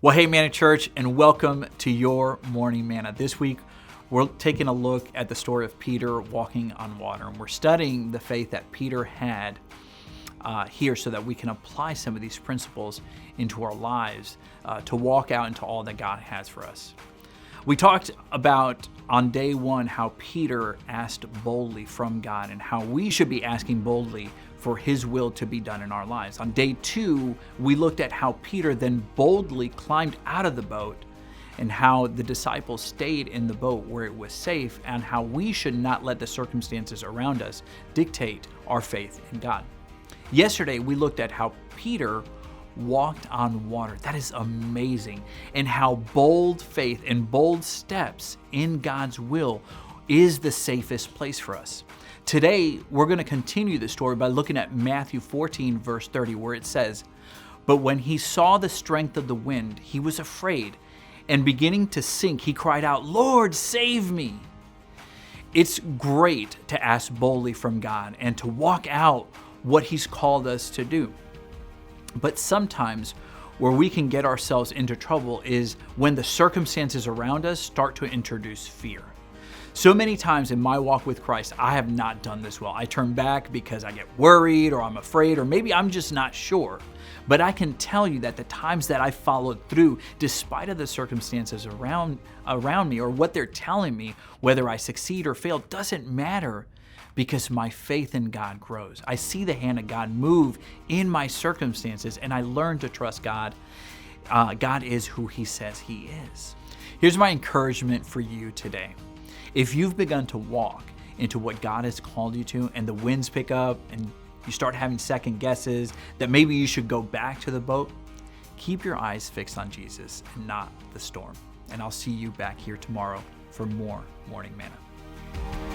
Well, hey, Manna Church, and welcome to your Morning Manna. This week, we're taking a look at the story of Peter walking on water, and we're studying the faith that Peter had here so that we can apply some of these principles into our lives to walk out into all that God has for us. We talked about on day one how Peter asked boldly from God and how we should be asking boldly for His will to be done in our lives. On day two, we looked at how Peter then boldly climbed out of the boat and how the disciples stayed in the boat where it was safe, and how we should not let the circumstances around us dictate our faith in God. Yesterday, we looked at how Peter walked on water. That is amazing. And how bold faith and bold steps in God's will is the safest place for us. Today, we're going to continue the story by looking at Matthew 14, verse 30, where it says, "But when he saw the strength of the wind, he was afraid, and beginning to sink, he cried out, 'Lord, save me!'" It's great to ask boldly from God and to walk out what He's called us to do. But sometimes where we can get ourselves into trouble is when the circumstances around us start to introduce fear. So many times in my walk with Christ, I have not done this well. I turn back because I get worried, or I'm afraid, or maybe I'm just not sure. But I can tell you that the times that I followed through, despite of the circumstances around me or what they're telling me, whether I succeed or fail, doesn't matter, because my faith in God grows. I see the hand of God move in my circumstances, and I learn to trust God. God is who He says He is. Here's my encouragement for you today. If you've begun to walk into what God has called you to, and the winds pick up and you start having second guesses that maybe you should go back to the boat, keep your eyes fixed on Jesus and not the storm. And I'll see you back here tomorrow for more Morning Manna.